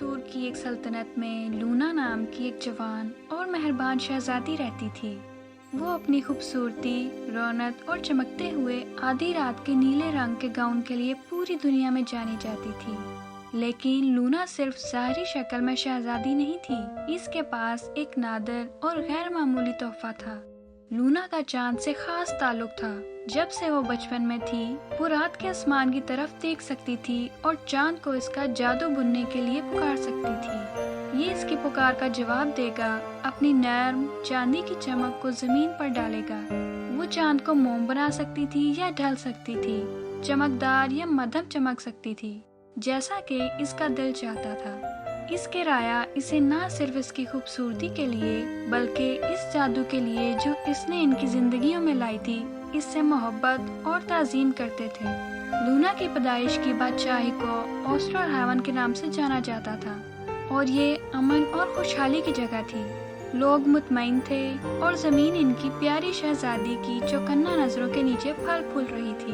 دور کی ایک سلطنت میں لونا نام کی ایک جوان اور مہربان شہزادی رہتی تھی۔ وہ اپنی خوبصورتی، رونق اور چمکتے ہوئے آدھی رات کے نیلے رنگ کے گاؤن کے لیے پوری دنیا میں جانی جاتی تھی۔ لیکن لونا صرف ظاہری شکل میں شہزادی نہیں تھی، اس کے پاس ایک نادر اور غیر معمولی تحفہ تھا۔ لونا کا چاند سے خاص تعلق تھا۔ جب سے وہ بچپن میں تھی، وہ رات کے آسمان کی طرف دیکھ سکتی تھی اور چاند کو اس کا جادو بننے کے لیے پکار سکتی تھی۔ یہ اس کی پکار کا جواب دے گا، اپنی نرم چاندی کی چمک کو زمین پر ڈالے گا۔ وہ چاند کو موم بنا سکتی تھی یا ڈھل سکتی تھی، چمکدار یا مدھم چمک سکتی تھی، جیسا کہ اس کا دل چاہتا تھا۔ اس کے رایا اسے نہ صرف اس کی خوبصورتی کے لیے بلکہ اس جادو کے لیے جو اس نے ان کی زندگیوں میں لائی تھی، اس سے محبت اور تعظیم کرتے تھے۔ لونا کی پیدائش کی بادشاہی کو آسٹرل ہیون کے نام سے جانا جاتا تھا اور یہ امن اور خوشحالی کی جگہ تھی۔ لوگ مطمئن تھے اور زمین ان کی پیاری شہزادی کی چوکنا نظروں کے نیچے پھل پھول رہی تھی۔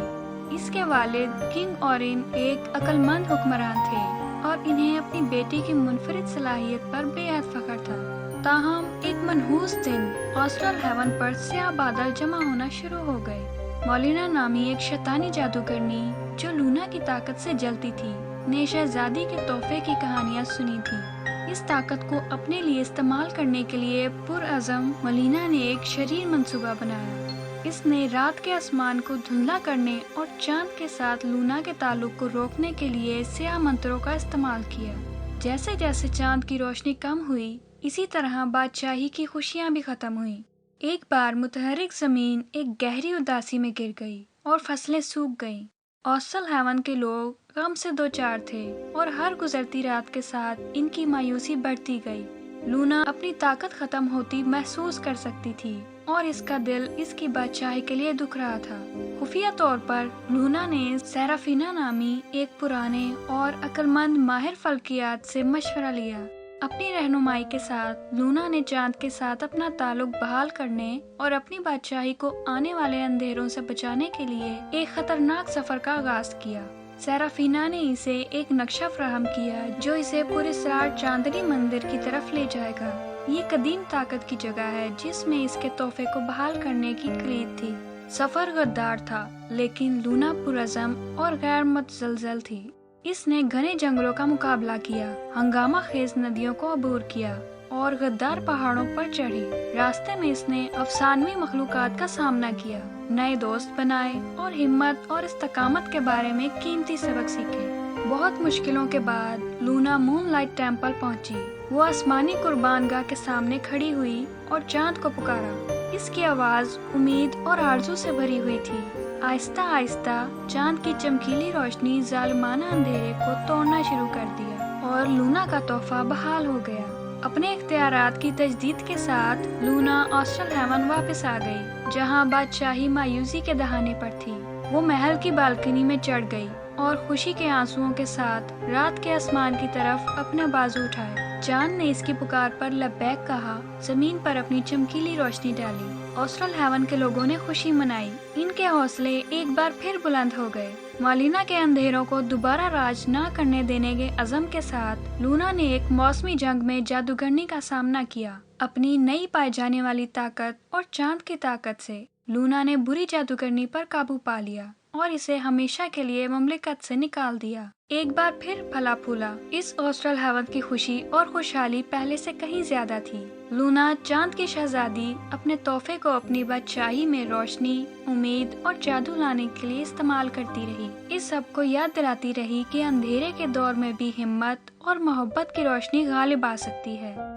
اس کے والد کنگ اورین ایک عقل مند حکمران تھے اور انہیں اپنی بیٹی کی منفرد صلاحیت پر بے حد فخر تھا۔ تاہم ایک منحوس دن آسٹرل ہیون پر سیاہ بادل جمع ہونا شروع ہو گئے۔ مولینا نامی ایک شیطانی جادوگرنی جو لونا کی طاقت سے جلتی تھی، نے شہزادی کے تحفے کی کہانیاں سنی تھی۔ اس طاقت کو اپنے لیے استعمال کرنے کے لیے پرعزم مولینا نے ایک شریر منصوبہ بنایا۔ اس نے رات کے آسمان کو دھندلا کرنے اور چاند کے ساتھ لونا کے تعلق کو روکنے کے لیے سیاہ منتروں کا استعمال کیا۔ جیسے جیسے چاند کی روشنی کم ہوئی، اسی طرح بادشاہی کی خوشیاں بھی ختم ہوئیں۔ ایک بار متحرک زمین ایک گہری اداسی میں گر گئی اور فصلیں سوکھ گئیں۔ آسٹرل ہیون کے لوگ غم سے دوچار تھے اور ہر گزرتی رات کے ساتھ ان کی مایوسی بڑھتی گئی۔ لونا اپنی طاقت ختم ہوتی محسوس کر سکتی تھی اور اس کا دل اس کی بادشاہی کے لیے دکھ رہا تھا۔ خفیہ طور پر لونا نے سیرافینا نامی ایک پرانے اور عقل مند ماہر فلکیات سے مشورہ لیا۔ اپنی رہنمائی کے ساتھ لونا نے چاند کے ساتھ اپنا تعلق بحال کرنے اور اپنی بادشاہی کو آنے والے اندھیروں سے بچانے کے لیے ایک خطرناک سفر کا آغاز کیا۔ سیرافینا نے اسے ایک نقشہ فراہم کیا جو اسے پراسرار چاندنی مندر کی طرف لے جائے گا۔ یہ قدیم طاقت کی جگہ ہے جس میں اس کے تحفے کو بحال کرنے کی کلید تھی۔ سفر غدار تھا لیکن لونا پرعزم اور غیر متزلزل تھی۔ اس نے گھنے جنگلوں کا مقابلہ کیا، ہنگامہ خیز ندیوں کو عبور کیا اور غدار پہاڑوں پر چڑھی۔ راستے میں اس نے افسانوی مخلوقات کا سامنا کیا، نئے دوست بنائے اور ہمت اور استقامت کے بارے میں قیمتی سبق سیکھے۔ بہت مشکلوں کے بعد لونا مون لائٹ ٹیمپل پہنچی۔ وہ آسمانی قربان گاہ کے سامنے کھڑی ہوئی اور چاند کو پکارا۔ اس کی آواز امید اور آرزو سے بھری ہوئی تھی۔ آہستہ آہستہ چاند کی چمکیلی روشنی ظالمانہ اندھیرے کو توڑنا شروع کر دیا اور لونا کا تحفہ بحال ہو گیا۔ اپنے اختیارات کی تجدید کے ساتھ لونا آسٹرل ہیون واپس آ گئی، جہاں بادشاہی مایوسی کے دہانے پر تھی۔ وہ محل کی بالکنی میں چڑھ گئی اور خوشی کے آنسوؤں کے ساتھ رات کے آسمان کی طرف اپنے بازو اٹھائے۔ چاند نے اس کی پکار پر لبیک کہا، زمین پر اپنی چمکیلی روشنی ڈالی۔ آسٹرل ہیون کے لوگوں نے خوشی منائی، ان کے حوصلے ایک بار پھر بلند ہو گئے۔ مولینا کے اندھیروں کو دوبارہ راج نہ کرنے دینے کے عزم کے ساتھ لونا نے ایک موسمی جنگ میں جادوگرنی کا سامنا کیا۔ اپنی نئی پائے جانے والی طاقت اور چاند کی طاقت سے لونا نے بری جادوگرنی پر قابو پا لیا اور اسے ہمیشہ کے لیے مملکت سے نکال دیا۔ ایک بار پھر پھلا پھولا اس آسٹرل ہیون کی خوشی اور خوشحالی پہلے سے کہیں زیادہ تھی۔ لونا چاند کی شہزادی اپنے تحفے کو اپنی بادشاہی میں روشنی، امید اور جادو لانے کے لیے استعمال کرتی رہی۔ اس سب کو یاد دلاتی رہی کہ اندھیرے کے دور میں بھی ہمت اور محبت کی روشنی غالب آ سکتی ہے۔